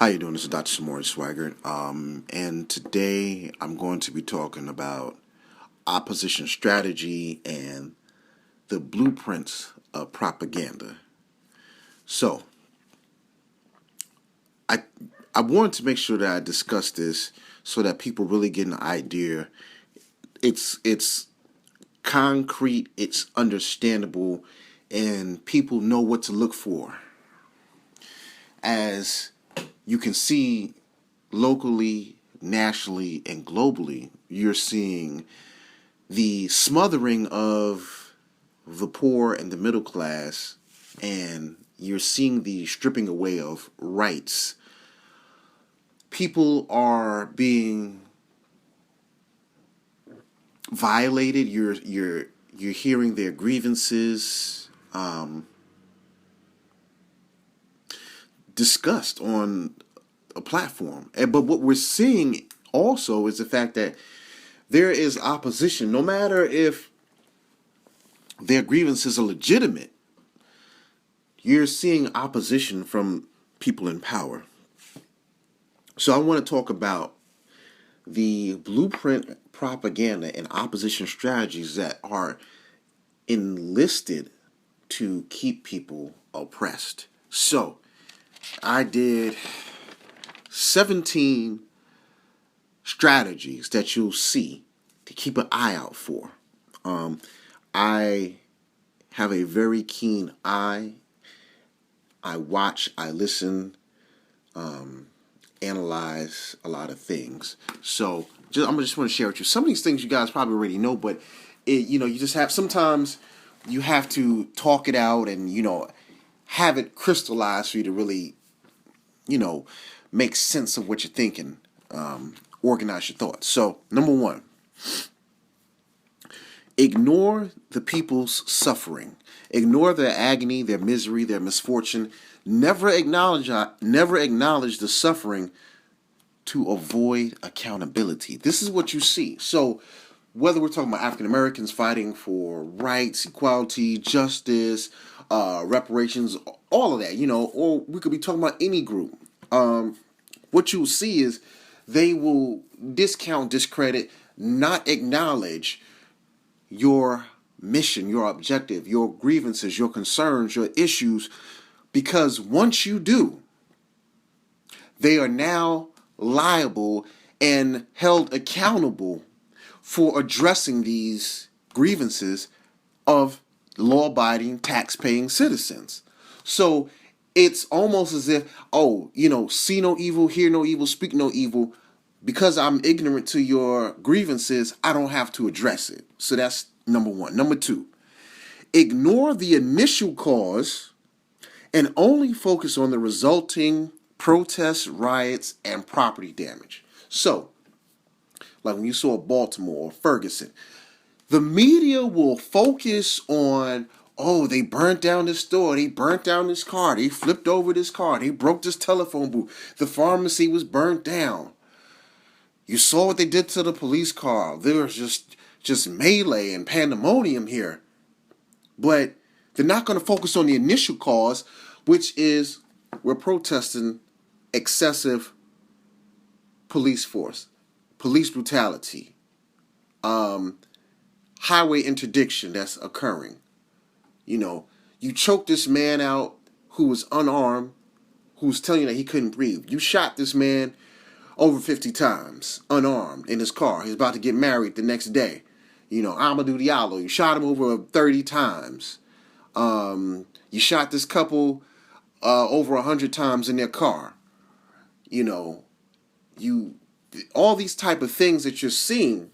How you doing? This is Dr. Samori Swygert, and today I'm going to be talking about opposition strategy and the blueprints of propaganda. So, I I wanted to make sure that I discuss this so that people really get an idea. It's concrete, it's understandable, and people know what to look for. As you can see locally, nationally, and globally, you're seeing the smothering of the poor and the middle class, and you're seeing the stripping away of rights. People are being violated. You're hearing their grievances discussed on a platform. But what we're seeing also is the fact that there is opposition, no matter if their grievances are legitimate. You're seeing opposition from people in power. So I want to talk about the blueprint propaganda and opposition strategies that are enlisted to keep people oppressed. So I did 17 strategies that you'll see to keep an eye out for. I have a very keen eye. I watch, I listen, analyze a lot of things. So I just want to share with you some of these things you guys probably already know, but you just have, sometimes you have to talk it out and have it crystallized for you to really make sense of what you're thinking, organize your thoughts. So number one, ignore the people's suffering. Ignore their agony, their misery, their misfortune. Never acknowledge the suffering to avoid accountability. This is what you see. So whether we're talking about African Americans fighting for rights, equality, justice, reparations, all of that, or we could be talking about any group. What you'll see is they will discount, discredit, not acknowledge your mission, your objective, your grievances, your concerns, your issues, because once you do, they are now liable and held accountable for addressing these grievances of law-abiding, tax-paying citizens. So it's almost as if, see no evil, hear no evil, speak no evil. Because I'm ignorant to your grievances, I don't have to address it. So that's number one. Number two, ignore the initial cause and only focus on the resulting protests, riots, and property damage. So, like when you saw Baltimore or Ferguson, the media will focus on, they burnt down this store, they burnt down this car, they flipped over this car, they broke this telephone booth, the pharmacy was burnt down. You saw what they did to the police car. There was just melee and pandemonium here. But they're not going to focus on the initial cause, which is we're protesting excessive police force, police brutality, highway interdiction that's occurring. You choked this man out who was unarmed, who was telling you that he couldn't breathe. You shot this man over 50 times, unarmed, in his car. He's about to get married the next day. Amadou Diallo, you shot him over 30 times. You shot this couple over 100 times in their car. All these type of things that you're seeing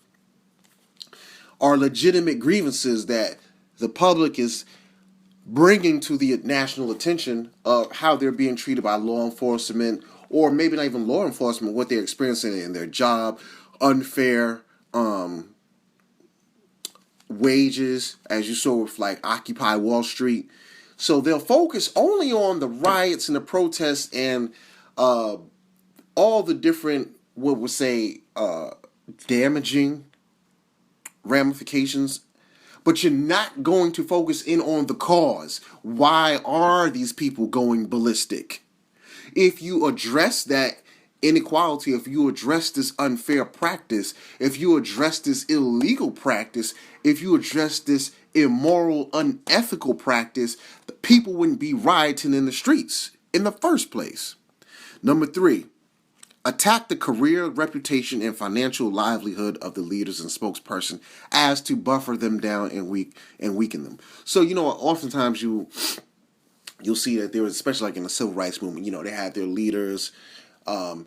are legitimate grievances that the public is bringing to the national attention of how they're being treated by law enforcement, or maybe not even law enforcement, what they're experiencing in their job, unfair wages, as you saw with like Occupy Wall Street. So they'll focus only on the riots and the protests and all the different, what would say, damaging ramifications. But you're not going to focus in on the cause. Why are these people going ballistic? If you address that inequality, if you address this unfair practice, if you address this illegal practice, if you address this immoral, unethical practice, the people wouldn't be rioting in the streets in the first place. Number 3, attack the career, reputation, and financial livelihood of the leaders and spokesperson as to buffer them down and weaken them. So, oftentimes you'll see that there was, especially like in the civil rights movement, they had their leaders.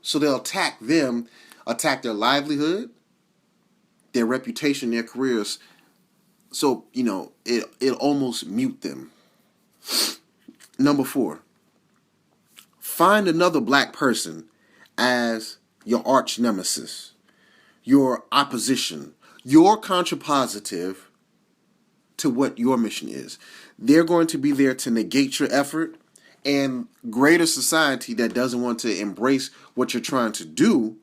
So they'll attack them, attack their livelihood, their reputation, their careers. So, it'll almost mute them. Number 4, find another black person as your arch nemesis, your opposition, your contrapositive to what your mission is. They're going to be there to negate your effort, and greater society that doesn't want to embrace what you're trying to do,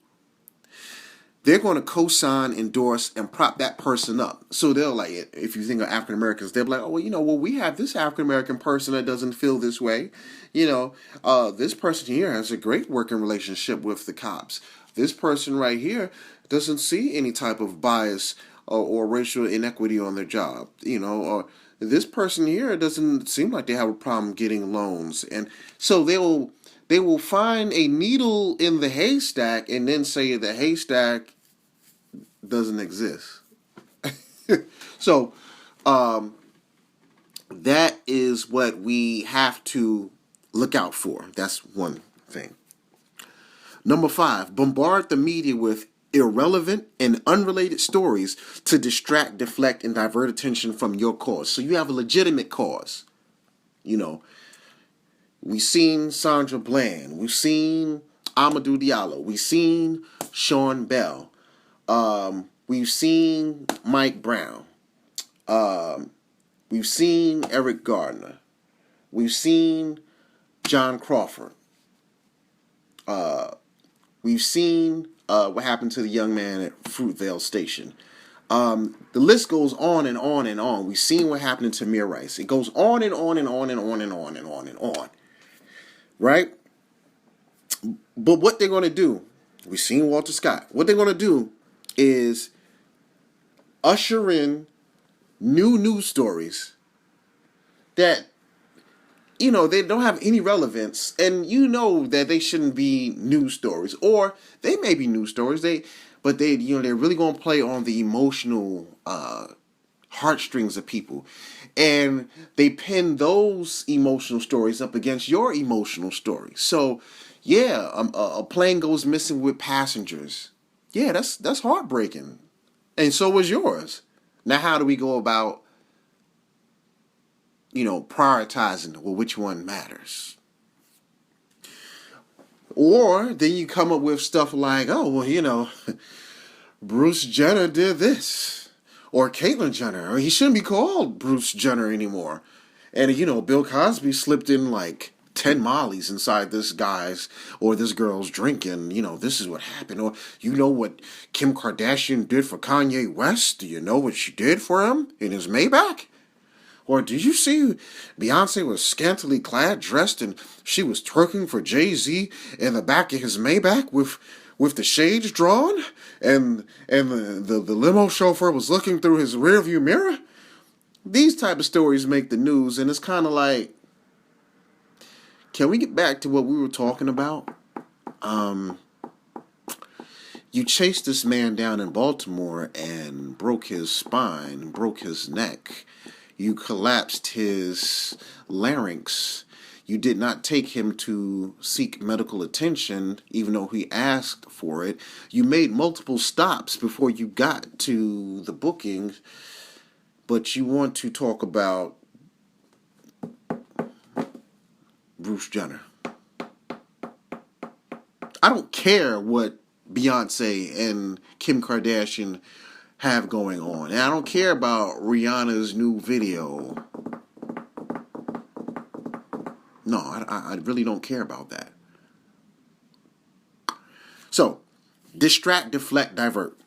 they're going to co-sign, endorse, and prop that person up. So they'll, like, if you think of African Americans, they'll be like, oh, we have this African American person that doesn't feel this way. This person here has a great working relationship with the cops. This person right here doesn't see any type of bias or racial inequity on their job. Or this person here doesn't seem like they have a problem getting loans. And so they will find a needle in the haystack and then say the haystack doesn't exist. So that is what we have to look out for. That's one thing. Number 5, bombard the media with irrelevant and unrelated stories to distract, deflect, and divert attention from your cause. So you have a legitimate cause. We've seen Sandra Bland. We've seen Amadou Diallo. We've seen Sean Bell. We've seen Mike Brown. We've seen Eric Gardner. We've seen John Crawford. We've seen what happened to the young man at Fruitvale Station. The list goes on and on and on. We've seen what happened to Tamir Rice. It goes on and on and on and on and on and on and on. Right? But what they're going to do, we've seen Walter Scott. What they're going to do is usher in new news stories that, they don't have any relevance, and that they shouldn't be news stories, or they may be news stories. They're really going to play on the emotional heartstrings of people, and they pin those emotional stories up against your emotional story. So, a plane goes missing with passengers. Yeah, that's heartbreaking, and so was yours. Now, how do we go about prioritizing which one matters? Or then you come up with stuff like, Bruce Jenner did this, or Caitlyn Jenner, or he shouldn't be called Bruce Jenner anymore. And Bill Cosby slipped in like 10 mollies inside this guy's or this girl's drink, and this is what happened. Or what Kim Kardashian did for Kanye West? Do you know what she did for him in his Maybach? Or did you see Beyonce was scantily clad, dressed, and she was twerking for Jay-Z in the back of his Maybach with the shades drawn, and the limo chauffeur was looking through his rearview mirror? These type of stories make the news, and it's kind of like, can we get back to what we were talking about? You chased this man down in Baltimore and broke his spine, broke his neck. You collapsed his larynx. You did not take him to seek medical attention, even though he asked for it. You made multiple stops before you got to the booking, but you want to talk about Bruce Jenner. I don't care what Beyonce and Kim Kardashian have going on. And I don't care about Rihanna's new video. No, I really don't care about that. So, distract, deflect, divert.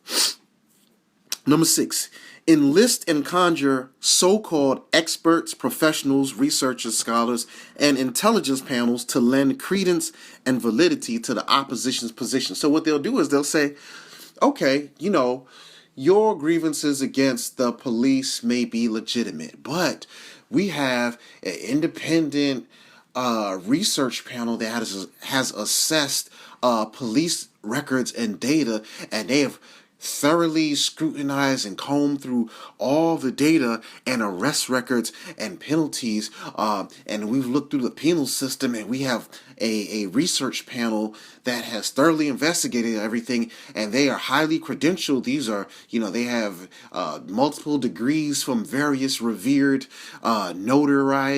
Number 6, enlist and conjure so-called experts, professionals, researchers, scholars, and intelligence panels to lend credence and validity to the opposition's position. So what they'll do is they'll say, okay, your grievances against the police may be legitimate, but we have an independent research panel that has assessed police records and data, and they have thoroughly scrutinized and combed through all the data and arrest records and penalties, and we've looked through the penal system, and we have a research panel that has thoroughly investigated everything, and they are highly credentialed. These are, they have multiple degrees from various revered notarized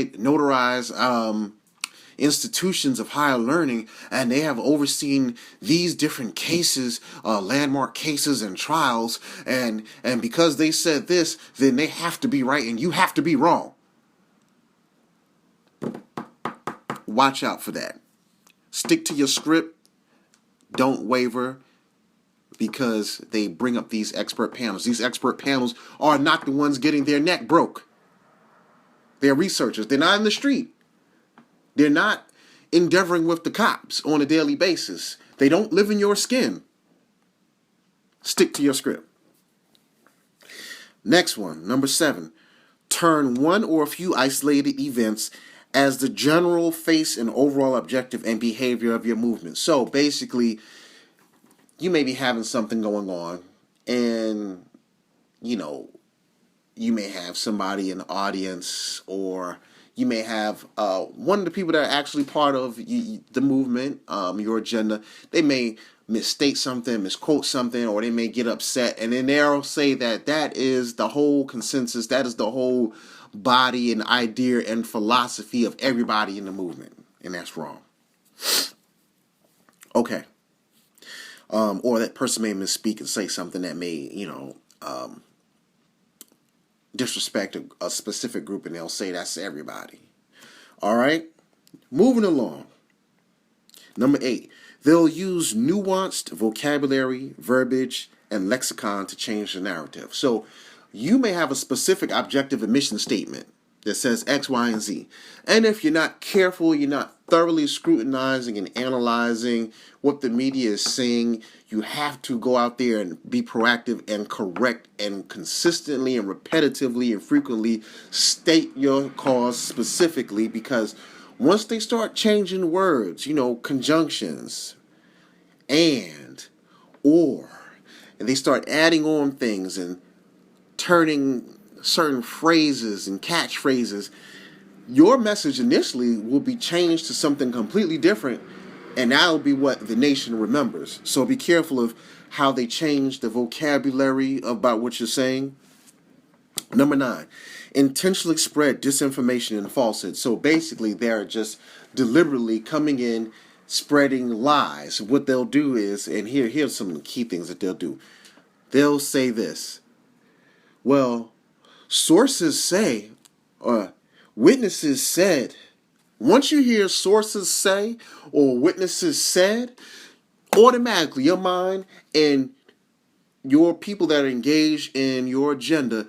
institutions of higher learning, and they have overseen these different cases, landmark cases and trials, and because they said this, then they have to be right and you have to be wrong. Watch out for that. Stick to your script. Don't waver, because they bring up these expert panels. These expert panels are not the ones getting their neck broke. They're researchers. They're not in the street. They're not endeavoring with the cops on a daily basis. They don't live in your skin. Stick to your script. Next one, number 7. Turn one or a few isolated events as the general face and overall objective and behavior of your movement. So basically, you may be having something going on, and, you may have somebody in the audience, or you may have one of the people that are actually part of the movement, your agenda. They may misstate something, misquote something, or they may get upset, and then they'll say that is the whole consensus, that is the whole body and idea and philosophy of everybody in the movement, and that's wrong. Okay. Or that person may misspeak and say something that may, disrespect a specific group, and they'll say that's everybody. All right? Moving along. Number 8. They'll use nuanced vocabulary, verbiage, and lexicon to change the narrative. So you may have a specific objective and mission statement that says X, Y, and Z. And if you're not careful, you're not thoroughly scrutinizing and analyzing what the media is saying, you have to go out there and be proactive and correct and consistently and repetitively and frequently state your cause specifically, because once they start changing words, conjunctions, and, or, and they start adding on things and turning certain phrases and catchphrases, your message initially will be changed to something completely different, and that'll be what the nation remembers. So be careful of how they change the vocabulary about what you're saying. Number 9, intentionally spread disinformation and falsehood. So basically, they're just deliberately coming in, spreading lies. What they'll do is, and here's some of the key things that they'll do. They'll say this: well, sources say, or witnesses said. Once you hear sources say or witnesses said, automatically your mind and your people that are engaged in your agenda,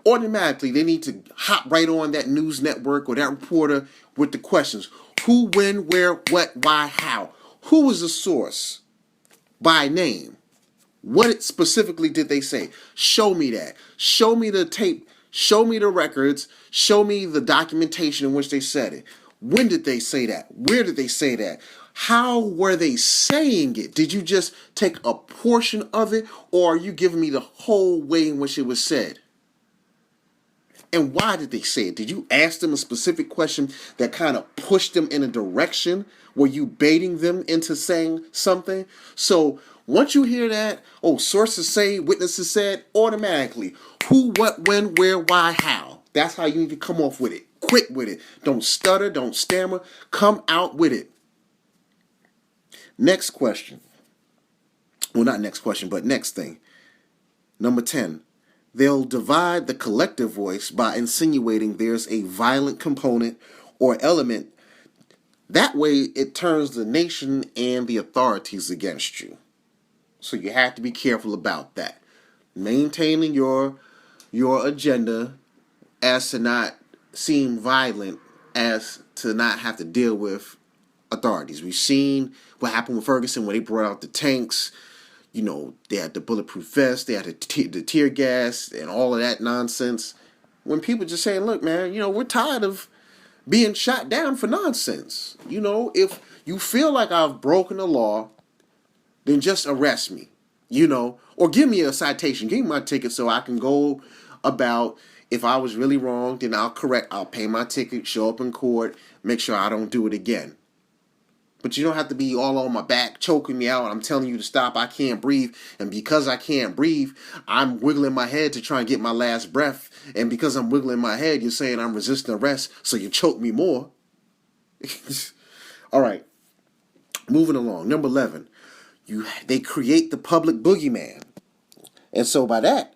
automatically they need to hop right on that news network or that reporter with the questions. Who, when, where, what, why, how? Who is the source? By name. What specifically did they say? Show me that. Show me the tape. Show me the records. Show me the documentation in which they said it. When did they say that? Where did they say that? How were they saying it? Did you just take a portion of it, or are you giving me the whole way in which it was said? And why did they say it? Did you ask them a specific question that kind of pushed them in a direction? Were you baiting them into saying something? So once you hear that, sources say, witnesses said, automatically, who, what, when, where, why, how. That's how you need to come off with it. Quick with it. Don't stutter, don't stammer. Come out with it. Next question. Well, not next question, but next thing. Number 10. They'll divide the collective voice by insinuating there's a violent component or element. That way, it turns the nation and the authorities against you. So you have to be careful about that. maintaining your agenda as to not seem violent, as to not have to deal with authorities. We've seen what happened with Ferguson when they brought out the tanks. They had the bulletproof vest, they had the tear gas, and all of that nonsense. When people just saying, look, man, we're tired of being shot down for nonsense. If you feel like I've broken the law, then just arrest me, or give me a citation, give me my ticket so I can go about. If I was really wrong, then I'll pay my ticket, show up in court, make sure I don't do it again. But you don't have to be all on my back, choking me out. I'm telling you to stop. I can't breathe. And because I can't breathe, I'm wiggling my head to try and get my last breath. And because I'm wiggling my head, you're saying I'm resisting arrest, so you choke me more. All right. Moving along. Number 11. They create the public boogeyman. And so by that,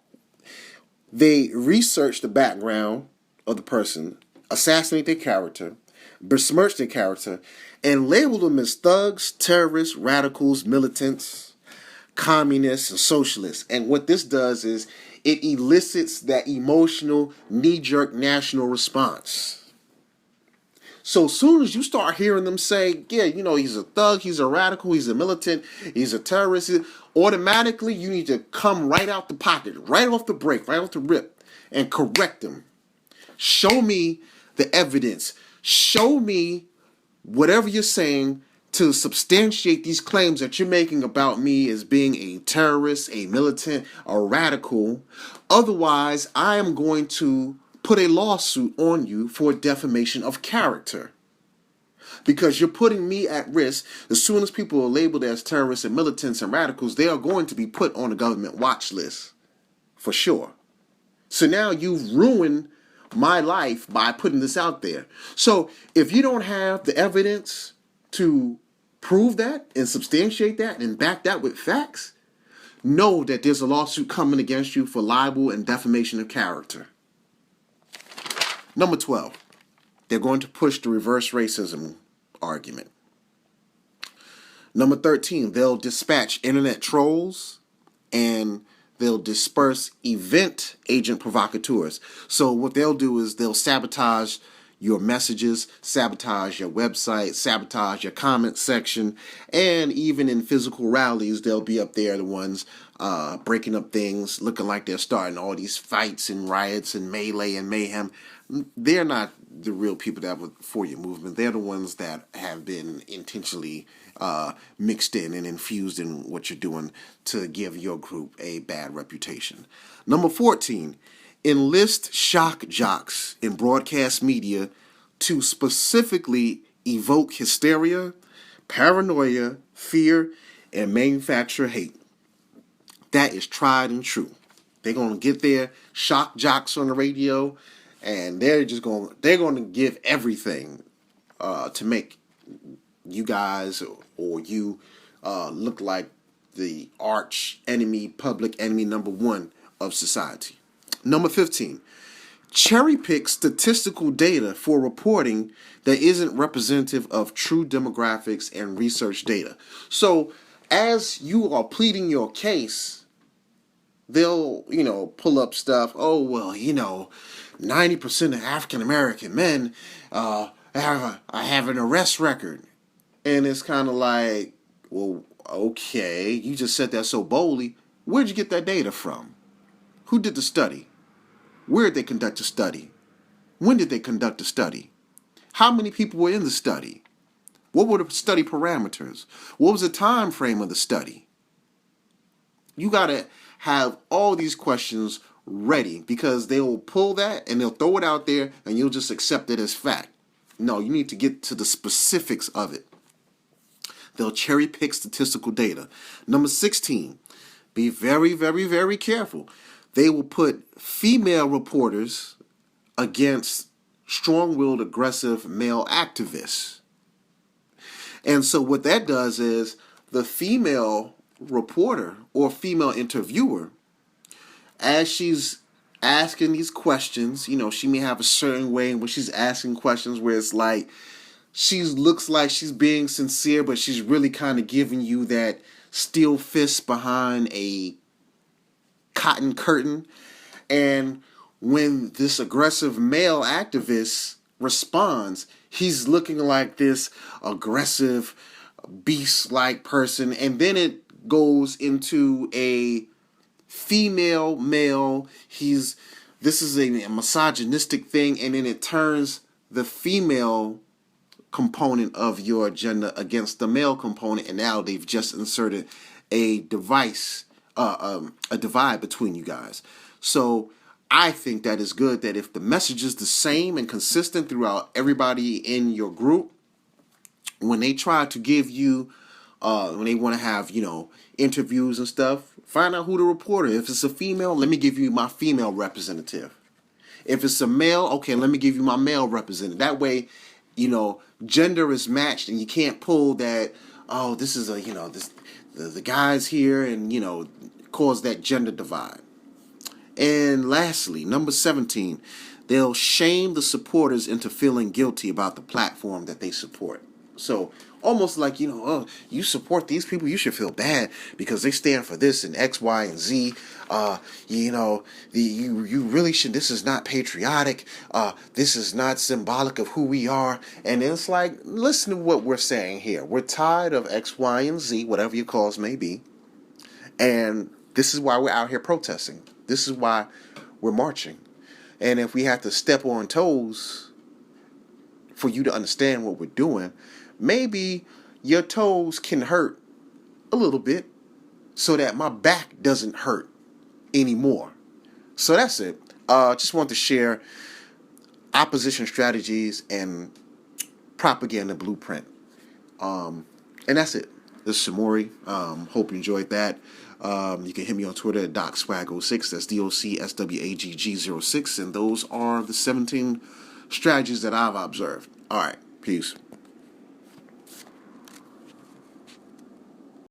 they research the background of the person, assassinate their character, besmirch their character, and label them as thugs, terrorists, radicals, militants, communists, and socialists. And what this does is it elicits that emotional, knee-jerk national response. So as soon as you start hearing them say, yeah, he's a thug, he's a radical, he's a militant, he's a terrorist, automatically you need to come right out the pocket, right off the break, right off the rip, and correct them. Show me the evidence. Show me whatever you're saying to substantiate these claims that you're making about me as being a terrorist, a militant, a radical. Otherwise, I am going to put a lawsuit on you for defamation of character. Because you're putting me at risk. As soon as people are labeled as terrorists and militants and radicals, they are going to be put on the government watch list. For sure. So now you've ruined my life by putting this out there. So if you don't have the evidence to prove that and substantiate that and back that with facts, know that there's a lawsuit coming against you for libel and defamation of character. Number 12, they're going to push the reverse racism argument. Number 13, they'll dispatch internet trolls and they'll disperse event agent provocateurs. So what they'll do is they'll sabotage your messages, sabotage your website, sabotage your comment section, and even in physical rallies, they'll be up there, the ones breaking up things, looking like they're starting all these fights and riots and melee and mayhem. They're not the real people that were for your movement. They're the ones that have been intentionally mixed in and infused in what you're doing to give your group a bad reputation. Number 14, enlist shock jocks in broadcast media to specifically evoke hysteria, paranoia, fear, and manufacture hate. That is tried and true. They're going to get their shock jocks on the radio, and they're going to give everything to make you guys or you look like the arch enemy, public enemy number one of society. Number 15, cherry pick statistical data for reporting that isn't representative of true demographics and research data. So as you are pleading your case, they'll, pull up stuff. Oh, well, 90% of African American men have an arrest record. And it's kind of like, well, okay, you just said that so boldly. Where'd you get that data from? Who did the study? Where did they conduct the study? When did they conduct the study? How many people were in the study? What were the study parameters? What was the time frame of the study? You got to have all these questions ready because they will pull that and they'll throw it out there and you'll just accept it as fact. No, you need to get to the specifics of it. They'll cherry pick statistical data. Number 16, be very, very, very careful. They will put female reporters against strong-willed, aggressive male activists. And so what that does is the female reporter or female interviewer, as she's asking these questions, she may have a certain way in which she's asking questions where it's like, she looks like she's being sincere, but she's really kind of giving you that steel fist behind a cotton curtain. And when this aggressive male activist responds, he's looking like this aggressive, beast-like person. And then it goes into a female male. This is a misogynistic thing, and then it turns the female component of your agenda against the male component, and now they've just inserted a divide between you guys. So I think that is good that if the message is the same and consistent throughout everybody in your group, when they try to give you, when they want to have, interviews and stuff, find out who the reporter. If it's a female, let me give you my female representative. If it's a male, okay, let me give you my male representative. That way, gender is matched, and you can't pull that, oh, this is the guys here, and, cause that gender divide. And lastly, number 17, they'll shame the supporters into feeling guilty about the platform that they support. So almost like, oh, you support these people, you should feel bad because they stand for this and X, Y, and Z. You really should. This is not patriotic. This is not symbolic of who we are. And it's like, listen to what we're saying here. We're tired of X, Y, and Z, whatever your cause may be. And this is why we're out here protesting. This is why we're marching. And if we have to step on toes for you to understand what we're doing, maybe your toes can hurt a little bit so that my back doesn't hurt anymore. So that's it. Just want to share opposition strategies and propaganda blueprint. And that's it. This is Samori. Hope you enjoyed that. You can hit me on Twitter at DocSwag06. That's DOCSWAGG06. And those are the 17 strategies that I've observed. All right. Peace.